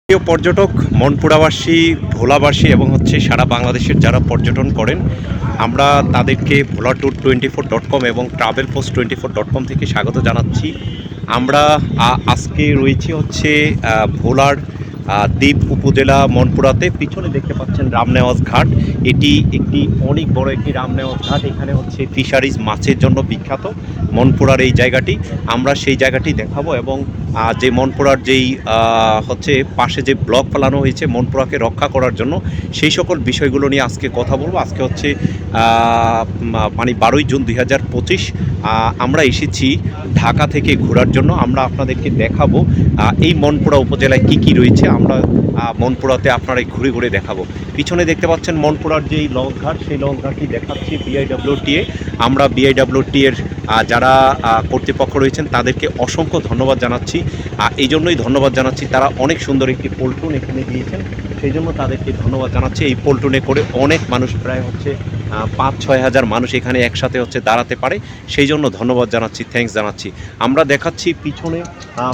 প্রিয় পর্যটক, মনপুরাবাসী, ভোলাবাসী এবং সারা বাংলাদেশের যারা পর্যটন করেন, আমরা তাদেরকে ভোলা ট্যুর 24.com এবং ট্রাভেল পোস্ট 24.com থেকে স্বাগত জানাচ্ছি। আমরা আজকে রয়েছি ভোলার দ্বীপ উপজেলা মনপুরাতে। পিছনে দেখতে পাচ্ছেন রামনেওয়াজ ঘাট। এটি একটি অনেক বড় একটি রামনেওয়াজ ঘাট। এখানে ফিশারিজ মাছের জন্য বিখ্যাত মনপুরার এই জায়গাটি। আমরা সেই জায়গাটি দেখাবো এবং যে মনপুরার যেই পাশে যে ব্লক ফেলানো হয়েছে মনপুরাকে রক্ষা করার জন্য, সেই সকল বিষয়গুলো নিয়ে আজকে কথা বলবো। আজকে 12ই জুন 2025। আমরা এসেছি ঢাকা থেকে ঘোরার জন্য। আমরা আপনাদেরকে দেখাবো এই মনপুরা উপজেলায় কি কি রয়েছে। আমরা মনপুরাতে আপনারা ঘুরে ঘুরে দেখাবো। পিছনে দেখতে পাচ্ছেন মনপুরার যেই লঞ্চ ঘাট, সেই লঞ্চ ঘাটটি দেখাচ্ছি BIWTA। আমরা BIWTA এর যারা কর্তৃপক্ষ রয়েছেন তাদেরকে অসংখ্য ধন্যবাদ জানাচ্ছি। এই জন্যই ধন্যবাদ জানাচ্ছি, তারা অনেক সুন্দর একটি পল্টুন এখানে দিয়েছেন, সেই জন্য তাদেরকে ধন্যবাদ জানাচ্ছি। এই পল্টুনে করে অনেক মানুষ, প্রায় 5-6 হাজার মানুষ এখানে একসাথে দাঁড়াতে পারে, সেই জন্য ধন্যবাদ জানাচ্ছি, থ্যাঙ্কস জানাচ্ছি। আমরা দেখাচ্ছি পিছনে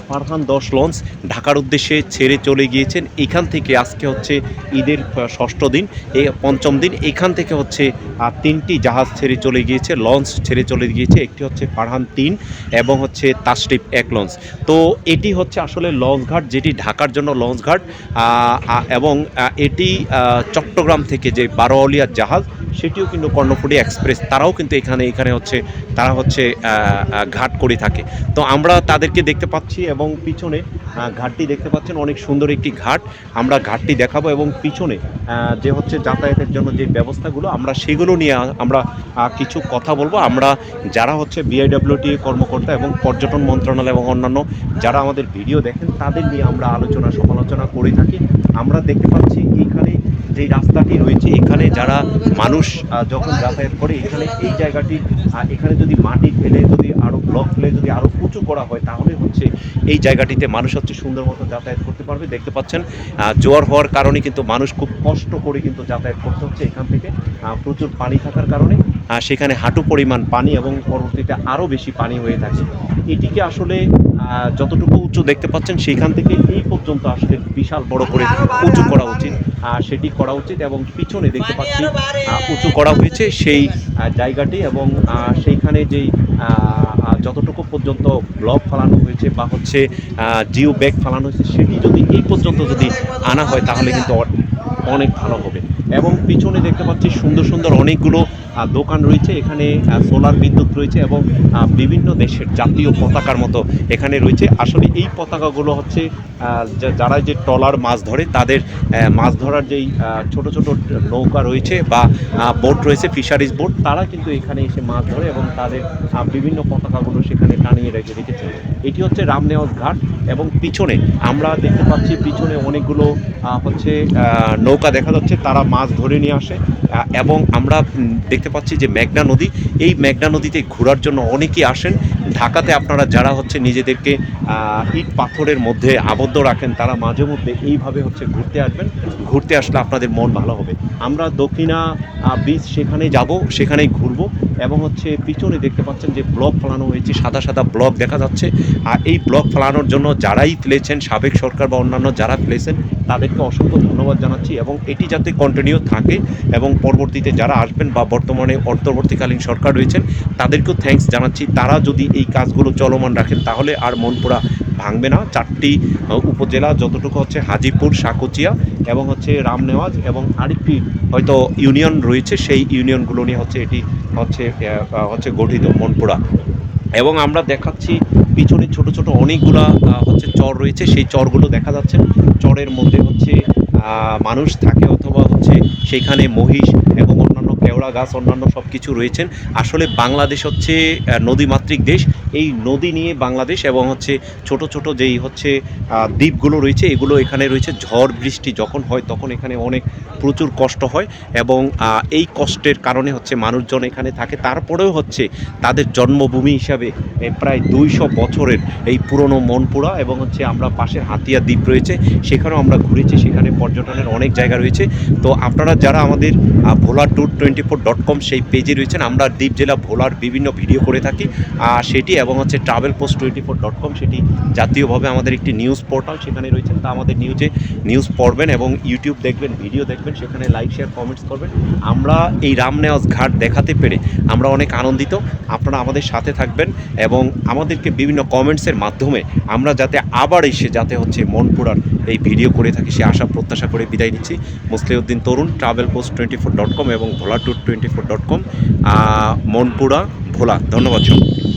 ফারহান 10 লঞ্চ ঢাকার উদ্দেশ্যে ছেড়ে চলে গিয়েছেন। এখান থেকে আজকে ঈদের 6ষ্ঠ দিন, পঞ্চম দিন। এখান থেকে 3টি জাহাজ ছেড়ে চলে গিয়েছে, লঞ্চ ছেড়ে চলে গিয়েছে। একটি ফারহান 3 এবং তাশরিফ 1 লঞ্চ। তো এটি আসলে লঞ্চ ঘাট, যেটি ঢাকার জন্য লঞ্চ ঘাট, এবং এটি চট্টগ্রাম থেকে যে বারোয়ালিয়ার জাহাজ, সেটিও কিন্তু কর্ণফুলী এক্সপ্রেস, তারাও কিন্তু এখানে তারা ঘাট করে থাকে। তো আমরা তাদেরকে দেখতে পাচ্ছি এবং পিছনে ঘাটটি দেখতে পাচ্ছেন, অনেক সুন্দর একটি ঘাট। আমরা ঘাটটি দেখাবো এবং পিছনে যে যাতায়াতের জন্য যে ব্যবস্থাগুলো, আমরা সেগুলো নিয়ে আমরা কিছু কথা বলবো। আমরা যারা BIWTA কর্মকর্তা এবং পর্যটন মন্ত্রণালয় এবং অন্যান্য যারা আমাদের ভিডিও দেখেন, তাদের নিয়ে আমরা আলোচনা সমালোচনা করে থাকি। আমরা দেখতে পাচ্ছি এইখানে যে রাস্তাটি রয়েছে, এখানে যারা মানুষ যখন যাতায়াত করে, এই জায়গাটি এখানে যদি মাটি ফেলে, যদি আরও ব্লক ফেলে, যদি আরও উঁচু করা হয়, তাহলে এই জায়গাটিতে মানুষ সুন্দর মতো যাতায়াত করতে পারবে। দেখতে পাচ্ছেন জোয়ার হওয়ার কারণে কিন্তু মানুষ খুব কষ্ট করে কিন্তু যাতায়াত করতে হচ্ছে। এখান থেকে প্রচুর পানি থাকার কারণে সেখানে হাঁটু পরিমাণ পানি এবং পরবর্তীতে আরও বেশি পানি হয়ে থাকে। এটিকে যতটুকু উঁচু দেখতে পাচ্ছেন, সেখান থেকে এই পর্যন্ত বিশাল বড় করে উঁচু করা উচিত, সেটি করা উচিত। এবং পিছনে দেখতে পাচ্ছি উঁচু করা হয়েছে সেই জায়গাটি, এবং সেইখানে যেই যতটুকু পর্যন্ত ব্লক ফেলানো হয়েছে বা জিও ব্যাগ ফেলানো হয়েছে, সেটি যদি এই পর্যন্ত যদি আনা হয়, তাহলে কিন্তু অনেক ভালো হবে। এবং পিছনে দেখতে পাচ্ছি সুন্দর সুন্দর অনেকগুলো দোকান রয়েছে। এখানে সোলার বিদ্যুৎ রয়েছে এবং বিভিন্ন দেশের জাতীয় পতাকার মতো এখানে রয়েছে। আসলে এই পতাকাগুলো যারা যে ট্রলার মাছ ধরে, তাদের মাছ ধরার যেই ছোট ছোট নৌকা রয়েছে বা বোট রয়েছে, ফিশারিজ বোট, তারা কিন্তু এখানে এসে মাছ ধরে এবং তাদের বিভিন্ন পতাকাগুলো সেখানে টানিয়ে রেখেছে। এটি রামনেওয়াজ ঘাট। এবং পিছনে আমরা দেখতে পাচ্ছি, পিছনে অনেকগুলো নৌকা দেখা যাচ্ছে, তারা মাছ ধরে নিয়ে আসে। এবং আমরা দেখতে পাচ্ছি যে মেঘনা নদী, এই মেঘনা নদীতে ঘোরার জন্য অনেকেই আসেন। ঢাকাতে আপনারা যারা নিজেদেরকে ইট পাথরের মধ্যে আবদ্ধ রাখেন, তারা মাঝে মধ্যে এইভাবে ঘুরতে আসবেন। ঘুরতে আসলে আপনাদের মন ভালো হবে। আমরা দক্ষিণা বিচ সেখানে যাব, সেখানেই ঘুরবো। এবং পিছনে দেখতে পাচ্ছেন যে ব্লক ফেলানো হয়েছে, সাদা সাদা ব্লক দেখা যাচ্ছে। আর এই ব্লক ফেলানোর জন্য যারাই ফেলেছেন, সাবেক সরকার বা অন্যান্য যারা ফেলেছেন, তাদেরকে অসংখ্য ধন্যবাদ জানাচ্ছি। এবং এটি যাতে কন্টিনিউ থাকে এবং পরবর্তীতে যারা আসবেন বা বর্তমানে অন্তর্বর্তীকালীন সরকার রয়েছেন, তাদেরকেও থ্যাঙ্কস জানাচ্ছি। তারা যদি এই কাজগুলো চলমান রাখেন, তাহলে আর মনপুরা ভাঙবে না। 4টি উপজেলা, যতটুকু হাজিপুর, সাকুচিয়া এবং রামনেওয়াজ এবং আরেকটি হয়তো ইউনিয়ন রয়েছে, সেই ইউনিয়নগুলো নিয়ে এটি গঠিত মনপুরা। এবং আমরা দেখাচ্ছি পিছনে ছোট ছোট অনেকগুলা চর রয়েছে, সেই চরগুলো দেখা যাচ্ছে। চরের মধ্যে মানুষ থাকে, অথবা সেইখানে মহিষ এবং অন্যান্য কেওড়া গাছ, অন্যান্য সব কিছু রয়েছেন। আসলে বাংলাদেশ নদীমাতৃক দেশ। এই নদী নিয়ে বাংলাদেশ, এবং ছোট ছোট যেই দ্বীপগুলো রয়েছে, এগুলো এখানে রয়েছে। ঝড় বৃষ্টি যখন হয়, তখন এখানে প্রচুর কষ্ট হয়। এবং এই কষ্টের কারণে মানুষজন এখানে থাকে। তারপরেও তাদের জন্মভূমি হিসাবে প্রায় 200 বছরের এই পুরনো মনপুরা, এবং আমরা পাশে হাতিয়া দ্বীপ রয়েছে, সেখানেও আমরা ঘুরেছি। সেখানে পর্যটনের অনেক জায়গা রয়েছে। তো আপনারা যারা আমাদের ভোলা ট্যুর post24.com সেই পেজে রয়েছেন। আমরা দ্বীপ জেলা ভোলার বিভিন্ন ভিডিও করে থাকি সেটি, এবং হচ্ছে travelpost24.com সেটি জাতীয়ভাবে আমাদের একটি নিউজ পোর্টাল, সেখানে রয়েছেন। তা আমাদের নিউজ পড়বেন এবং ইউটিউব দেখবেন, ভিডিও দেখবেন, সেখানে লাইক শেয়ার কমেন্টস করবেন। আমরা এই রামনেওয়াজ ঘাট দেখাতে পেরে আমরা অনেক আনন্দিত। আপনারা আমাদের সাথে থাকবেন এবং আমাদেরকে বিভিন্ন কমেন্টসের মাধ্যমে আমরা যাতে আবার এসে যাতে হচ্ছে মনপুরার এই ভিডিও করে থাকি সে আশা প্রত্যাশা করে বিদায় নিচ্ছি। মুসলিউদ্দিন তরুণ, travelpost24.com এবং ভোলা tour24.com, মনপুরা, ভোলা। ধন্যবাদ সবাই।